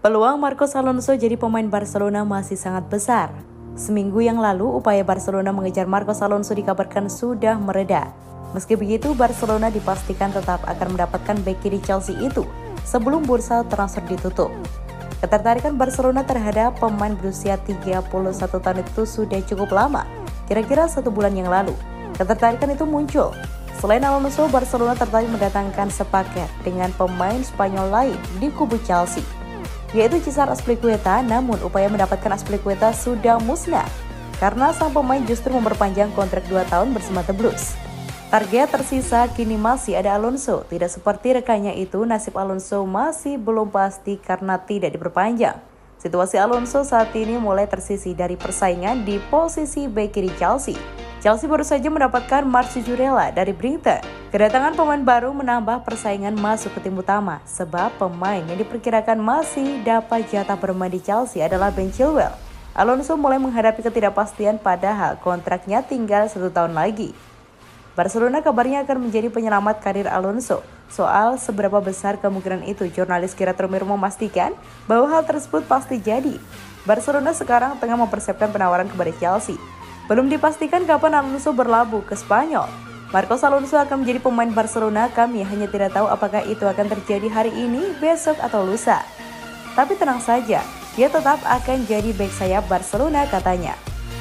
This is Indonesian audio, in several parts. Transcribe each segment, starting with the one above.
Peluang Marcos Alonso jadi pemain Barcelona masih sangat besar. Seminggu yang lalu, upaya Barcelona mengejar Marcos Alonso dikabarkan sudah mereda. Meski begitu, Barcelona dipastikan tetap akan mendapatkan bek kiri Chelsea itu sebelum bursa transfer ditutup. Ketertarikan Barcelona terhadap pemain berusia 31 tahun itu sudah cukup lama, kira-kira 1 bulan yang lalu. Ketertarikan itu muncul. Selain Alonso, Barcelona tertarik mendatangkan sepaket dengan pemain Spanyol lain di kubu Chelsea, yaitu Cesar Azpilicueta. Namun upaya mendapatkan Azpilicueta sudah musnah karena sang pemain justru memperpanjang kontrak 2 tahun bersama The Blues. Target tersisa kini masih ada Alonso. Tidak seperti rekannya itu, nasib Alonso masih belum pasti karena tidak diperpanjang. Situasi Alonso saat ini mulai tersisih dari persaingan di posisi bek kiri Chelsea. Chelsea baru saja mendapatkan Marc Cucurella dari Brighton. Kedatangan pemain baru menambah persaingan masuk ke tim utama, sebab pemain yang diperkirakan masih dapat jatah bermain di Chelsea adalah Ben Chilwell. Alonso mulai menghadapi ketidakpastian padahal kontraknya tinggal 1 tahun lagi. Barcelona kabarnya akan menjadi penyelamat karir Alonso. Soal seberapa besar kemungkinan itu, jurnalis Gerard Romero memastikan bahwa hal tersebut pasti jadi. Barcelona sekarang tengah mempersiapkan penawaran kepada Chelsea. Belum dipastikan kapan Alonso berlabuh ke Spanyol. Marcos Alonso akan menjadi pemain Barcelona, kami hanya tidak tahu apakah itu akan terjadi hari ini, besok, atau lusa. Tapi tenang saja, dia tetap akan jadi bek sayap Barcelona, katanya.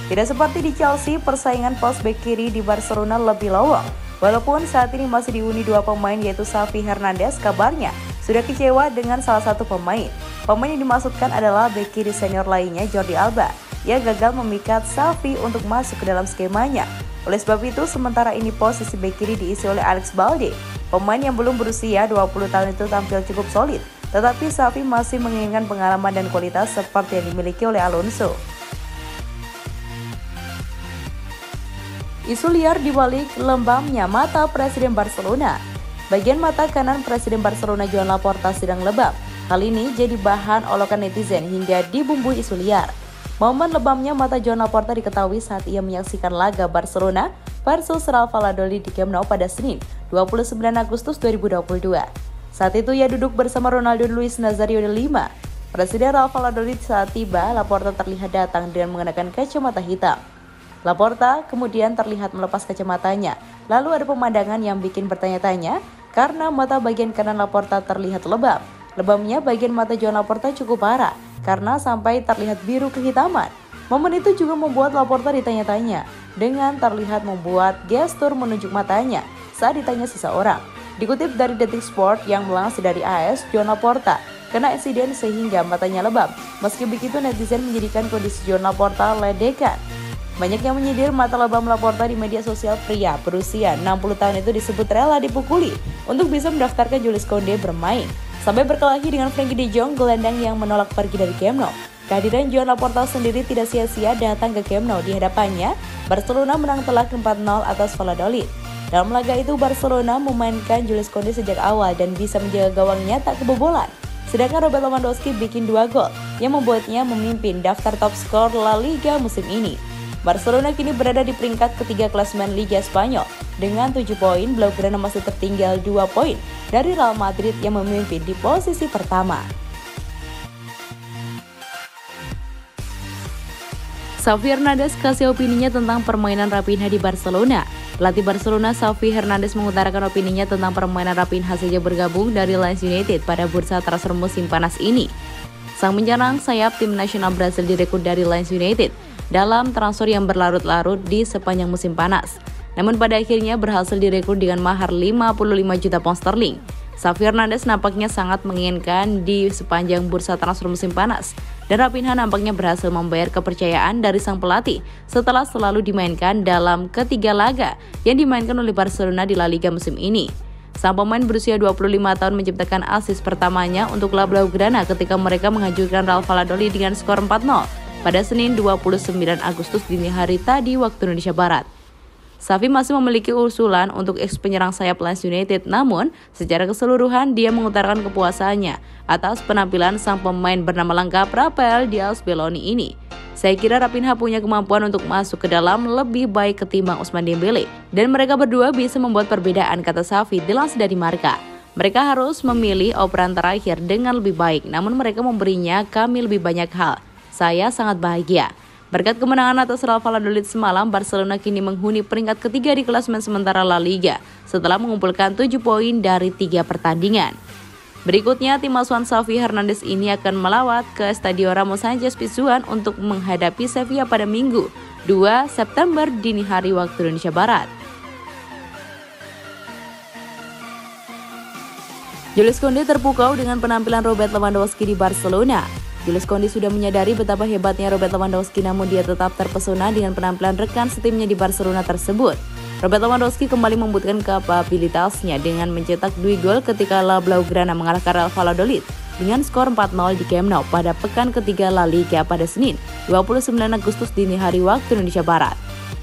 Tidak seperti di Chelsea, persaingan pos bek kiri di Barcelona lebih lowong. Walaupun saat ini masih dihuni 2 pemain, yaitu Xavi Hernandez, kabarnya sudah kecewa dengan salah satu pemain. Pemain yang dimaksudkan adalah bek kiri senior lainnya, Jordi Alba. Ia gagal memikat Xavi untuk masuk ke dalam skemanya. Oleh sebab itu, sementara ini posisi bek kiri diisi oleh Alex Balde. Pemain yang belum berusia 20 tahun itu tampil cukup solid, tetapi Xavi masih menginginkan pengalaman dan kualitas seperti yang dimiliki oleh Alonso. Isu liar dibalik lembamnya mata Presiden Barcelona. Bagian mata kanan Presiden Barcelona Joan Laporta sedang lebam. Hal ini jadi bahan olokan netizen hingga dibumbui isu liar. Momen lebamnya mata Joan Laporta diketahui saat ia menyaksikan laga Barcelona versus Real Valladolid di Camp Nou pada Senin, 29 Agustus 2022. Saat itu ia duduk bersama Ronaldo dan Luis Nazario de Lima. Presiden Real Valladolid saat tiba, Laporta terlihat datang dengan mengenakan kacamata hitam. Laporta kemudian terlihat melepas kacamatanya. Lalu ada pemandangan yang bikin bertanya-tanya karena mata bagian kanan Laporta terlihat lebam. Lebamnya bagian mata Joan Laporta cukup parah karena sampai terlihat biru kehitaman. Momen itu juga membuat Laporta ditanya-tanya dengan terlihat membuat gestur menunjuk matanya saat ditanya seseorang. Dikutip dari Detik Sport yang melansir dari AS, Joan Laporta kena insiden sehingga matanya lebam. Meski begitu, netizen menjadikan kondisi Joan Laporta ledekan. Banyak yang menyindir mata lebam Laporta di media sosial. Pria berusia 60 tahun itu disebut rela dipukuli untuk bisa mendaftarkan Jules Koundé bermain. Sampai berkelahi dengan Frenkie de Jong, gelandang yang menolak pergi dari Camp Nou. Kehadiran Joan Laporta sendiri tidak sia-sia datang ke Camp Nou. Di hadapannya, Barcelona menang telak 4-0 atas Valladolid. Dalam laga itu, Barcelona memainkan Jules Koundé sejak awal dan bisa menjaga gawangnya tak kebobolan. Sedangkan Robert Lewandowski bikin 2 gol yang membuatnya memimpin daftar top skor La Liga musim ini. Barcelona kini berada di peringkat ketiga klasemen Liga Spanyol dengan 7 poin. Blaugrana masih tertinggal 2 poin dari Real Madrid yang memimpin di posisi pertama. Xavi Hernandez kasih opininya tentang permainan Raphinha di Barcelona. Pelatih Barcelona Xavi Hernandez mengutarakan opininya tentang permainan Raphinha sejak bergabung dari Leeds United pada bursa transfer musim panas ini. Sang penyerang sayap tim nasional Brasil direkrut dari Leeds United dalam transfer yang berlarut-larut di sepanjang musim panas. Namun pada akhirnya berhasil direkrut dengan mahar 55 juta pound sterling. Xavi Hernandez nampaknya sangat menginginkan di sepanjang bursa transfer musim panas. Dan Raphinha nampaknya berhasil membayar kepercayaan dari sang pelatih setelah selalu dimainkan dalam ketiga laga yang dimainkan oleh Barcelona di La Liga musim ini. Sang pemain berusia 25 tahun menciptakan assist pertamanya untuk klub Blaugrana ketika mereka menghancurkan Real Valladolid dengan skor 4-0 pada Senin 29 Agustus dini hari tadi waktu Indonesia Barat. Xavi masih memiliki usulan untuk ex-penyerang sayap Leeds United, namun secara keseluruhan dia mengutarakan kepuasannya atas penampilan sang pemain bernama lengkap Rafael Diaz Belloni ini. Saya kira Raphinha punya kemampuan untuk masuk ke dalam lebih baik ketimbang Ousmane Dembele, dan mereka berdua bisa membuat perbedaan, kata Xavi dilansir dari Marca. Mereka harus memilih operan terakhir dengan lebih baik, namun mereka memberinya kami lebih banyak hal. Saya sangat bahagia. Berkat kemenangan atas Real Valladolid semalam, Barcelona kini menghuni peringkat ketiga di klasemen sementara La Liga setelah mengumpulkan 7 poin dari 3 pertandingan. Berikutnya, tim asuhan Xavi Hernandez ini akan melawat ke Estadio Ramon Sánchez Pizjuan untuk menghadapi Sevilla pada Minggu, 2 September dini hari waktu Indonesia Barat. Jules Koundé terpukau dengan penampilan Robert Lewandowski di Barcelona. Jules Koundé sudah menyadari betapa hebatnya Robert Lewandowski, namun dia tetap terpesona dengan penampilan rekan setimnya di Barcelona tersebut. Robert Lewandowski kembali membuktikan kapabilitasnya dengan mencetak 2 gol ketika La Blaugrana mengalahkan Real Valladolid dengan skor 4-0 di Camp Nou pada pekan ketiga La Liga pada Senin, 29 Agustus dini hari waktu Indonesia Barat.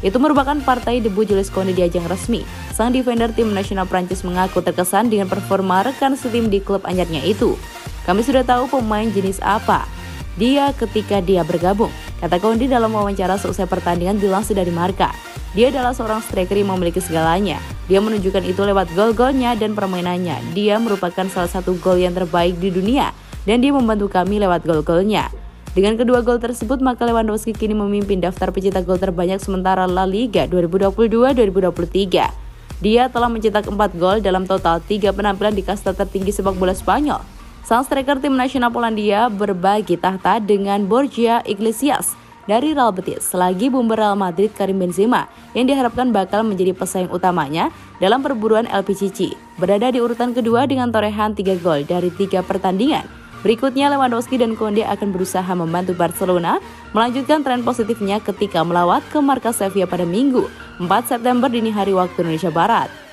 Itu merupakan partai debut Jules Koundé di ajang resmi. Sang defender tim nasional Prancis mengaku terkesan dengan performa rekan setim di klub anyarnya itu. Kami sudah tahu pemain jenis apa dia ketika dia bergabung, kata Koundé dalam wawancara selesai pertandingan dilansir dari Marca. Dia adalah seorang striker yang memiliki segalanya. Dia menunjukkan itu lewat gol-golnya dan permainannya. Dia merupakan salah satu gol yang terbaik di dunia dan dia membantu kami lewat gol-golnya. Dengan kedua gol tersebut, maka Lewandowski kini memimpin daftar pencetak gol terbanyak sementara La Liga 2022-2023. Dia telah mencetak 4 gol dalam total 3 penampilan di kasta tertinggi sepak bola Spanyol. Sang striker tim nasional Polandia berbagi tahta dengan Borja Iglesias dari Real Betis, selagi bumber Real Madrid Karim Benzema yang diharapkan bakal menjadi pesaing utamanya dalam perburuan LPCC, berada di urutan kedua dengan torehan 3 gol dari 3 pertandingan. Berikutnya, Lewandowski dan Koundé akan berusaha membantu Barcelona melanjutkan tren positifnya ketika melawat ke markas Sevilla pada Minggu, 4 September dini hari waktu Indonesia Barat.